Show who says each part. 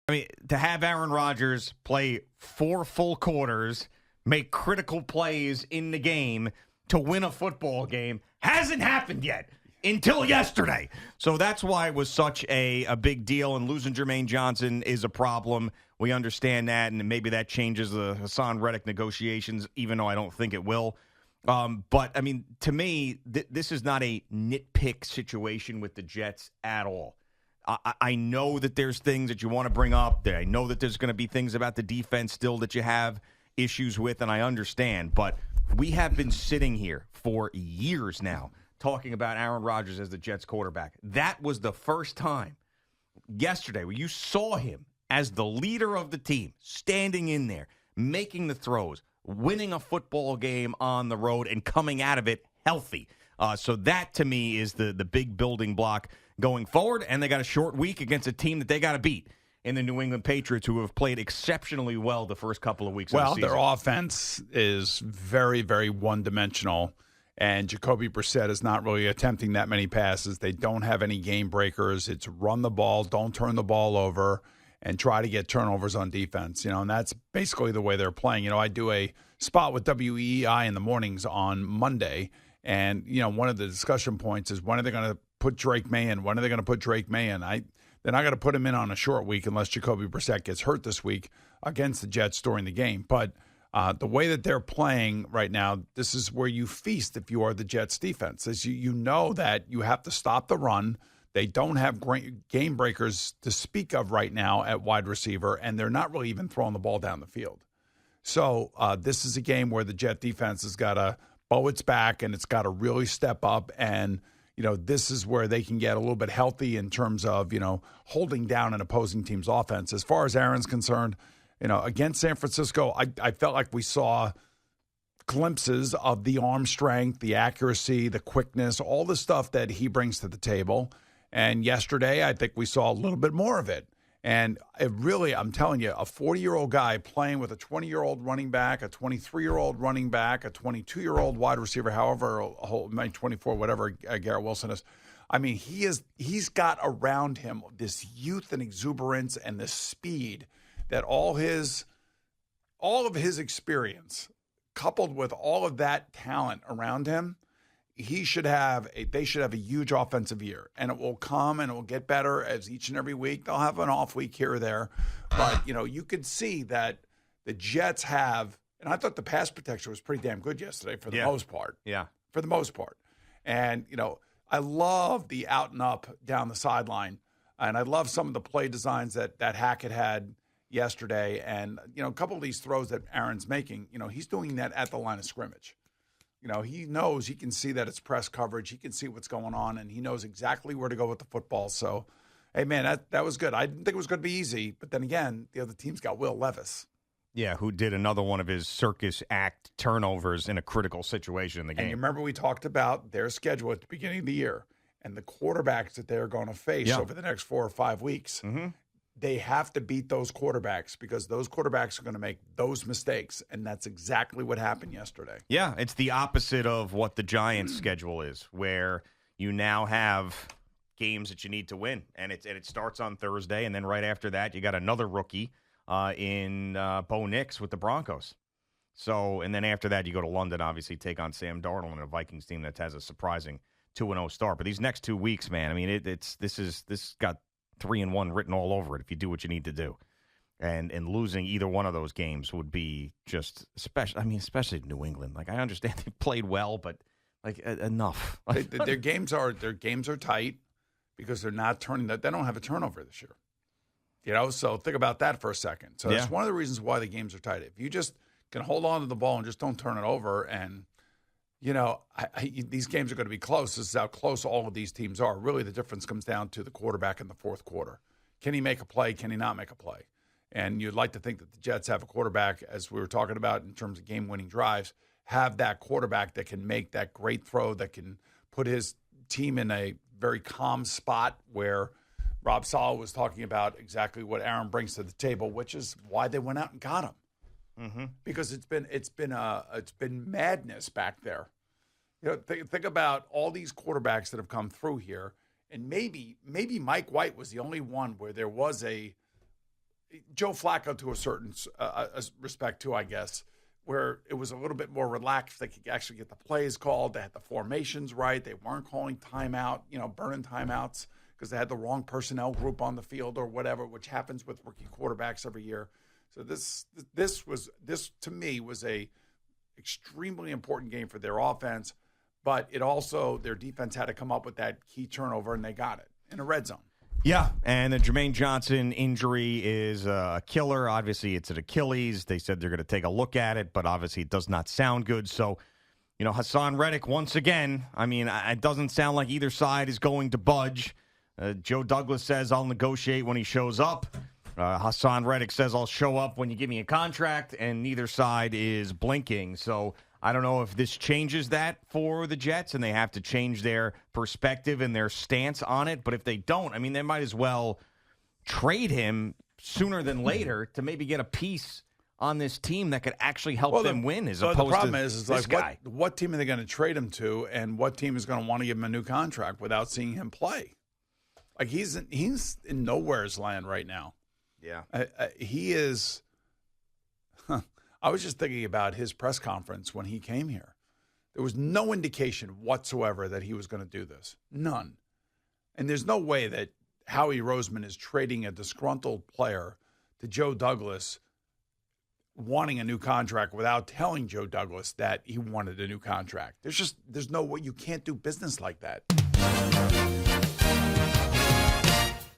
Speaker 1: I mean, to have Aaron Rodgers play 4 full quarters, make critical plays in the game to win a football game hasn't happened yet until yesterday. So that's why it was such a big deal, and losing Jermaine Johnson is a problem. We understand that, and maybe that changes the Hassan Reddick negotiations, even though I don't think it will. But, I mean, to me, this is not a nitpick situation with the Jets at all. I know that there's things that you want to bring up. I know that there's going to be things about the defense still that you have issues with, and I understand. But we have been sitting here for years now talking about Aaron Rodgers as the Jets quarterback. That was the first time yesterday where you saw him as the leader of the team, standing in there, making the throws, winning a football game on the road, and coming out of it healthy. So that, to me, is the big building block going forward, and they got a short week against a team that they got to beat in the New England Patriots, who have played exceptionally well the first couple of weeks of the season.
Speaker 2: Well, their offense is very, very one-dimensional, and Jacoby Brissett is not really attempting that many passes. They don't have any game breakers. It's run the ball, don't turn the ball over, and try to get turnovers on defense. And that's basically the way they're playing. I do a spot with WEEI in the mornings on Monday, and, one of the discussion points is, when are they going to put Drake May in? When are they going to put Drake May in? They're not going to put him in on a short week unless Jacoby Brissett gets hurt this week against the Jets during the game. But the way that they're playing right now, this is where you feast if you are the Jets defense. As you know that you have to stop the run. They don't have great game breakers to speak of right now at wide receiver, and they're not really even throwing the ball down the field. So this is a game where the Jet defense has got to bow its back, and it's got to really step up. And, this is where they can get a little bit healthy in terms of, holding down an opposing team's offense. As far as Aaron's concerned, against San Francisco, I felt like we saw glimpses of the arm strength, the accuracy, the quickness, all the stuff that he brings to the table. And yesterday, I think we saw a little bit more of it. And it really, I'm telling you, a 40-year-old guy playing with a 20-year-old running back, a 23-year-old running back, a 22-year-old wide receiver, however, 24, whatever Garrett Wilson is. I mean, he's got around him this youth and exuberance and this speed that all of his experience, coupled with all of that talent around him, they should have a huge offensive year, and it will come and it will get better as each and every week. They'll have an off week here or there, but you could see that the Jets have, and I thought the pass protection was pretty damn good yesterday for the most part.
Speaker 1: Yeah,
Speaker 2: for the most part, and I love the out and up down the sideline, and I love some of the play designs that Hackett had yesterday, and a couple of these throws that Aaron's making, he's doing that at the line of scrimmage. He knows, he can see that it's press coverage. He can see what's going on, and he knows exactly where to go with the football. So, hey, man, that was good. I didn't think it was going to be easy, but then again, the other team's got Will Levis.
Speaker 1: Yeah, who did another one of his circus act turnovers in a critical situation in the game.
Speaker 2: And you remember we talked about their schedule at the beginning of the year and the quarterbacks that they're going to face over the next 4 or 5 weeks.
Speaker 1: Mm-hmm.
Speaker 2: They have to beat those quarterbacks because those quarterbacks are going to make those mistakes, and that's exactly what happened yesterday.
Speaker 1: Yeah, it's the opposite of what the Giants' schedule is, where you now have games that you need to win, and it starts on Thursday, and then right after that, you got another rookie in Bo Nix with the Broncos. So, and then after that, you go to London, obviously, take on Sam Darnold and a Vikings team that has a surprising 2-0 start. But these next 2 weeks, man, I mean, this got 3-1 written all over it if you do what you need to do. And losing either one of those games would be just special. I mean, especially New England. Like, I understand they played well, but like enough.
Speaker 2: Their games are tight because they're not turning that. They don't have a turnover this year. So think about that for a second. So that's one of the reasons why the games are tight. If you just can hold on to the ball and just don't turn it over, and these games are going to be close. This is how close all of these teams are. Really, the difference comes down to the quarterback in the fourth quarter. Can he make a play? Can he not make a play? And you'd like to think that the Jets have a quarterback, as we were talking about in terms of game-winning drives, have that quarterback that can make that great throw, that can put his team in a very calm spot where Rob Saleh was talking about exactly what Aaron brings to the table, which is why they went out and got him.
Speaker 1: Mm-hmm.
Speaker 2: Because it's been madness back there. Think about all these quarterbacks that have come through here, and maybe Mike White was the only one where there was a Joe Flacco to a certain respect too, I guess, where it was a little bit more relaxed. They could actually get the plays called. They had the formations right. They weren't calling timeout, burning timeouts because they had the wrong personnel group on the field or whatever, which happens with rookie quarterbacks every year. So this to me was a extremely important game for their offense, but it also, their defense had to come up with that key turnover, and they got it in a red zone.
Speaker 1: Yeah, and the Jermaine Johnson injury is a killer. Obviously, it's an Achilles. They said they're going to take a look at it, but obviously it does not sound good. So, Hassan Reddick, once again, it doesn't sound like either side is going to budge. Joe Douglas says, I'll negotiate when he shows up. Hassan Reddick says, I'll show up when you give me a contract, and neither side is blinking. So I don't know if this changes that for the Jets and they have to change their perspective and their stance on it. But if they don't, they might as well trade him sooner than later to maybe get a piece on this team that could actually help them win as opposed to
Speaker 2: the problem is
Speaker 1: this
Speaker 2: like
Speaker 1: guy.
Speaker 2: What team are they going to trade him to, and what team is going to want to give him a new contract without seeing him play? Like he's in nowhere's land right now.
Speaker 1: Yeah.
Speaker 2: He is I was just thinking about his press conference when he came here. There was no indication whatsoever that he was going to do this. None. And there's no way that Howie Roseman is trading a disgruntled player to Joe Douglas wanting a new contract without telling Joe Douglas that he wanted a new contract. There's no way. You can't do business like that.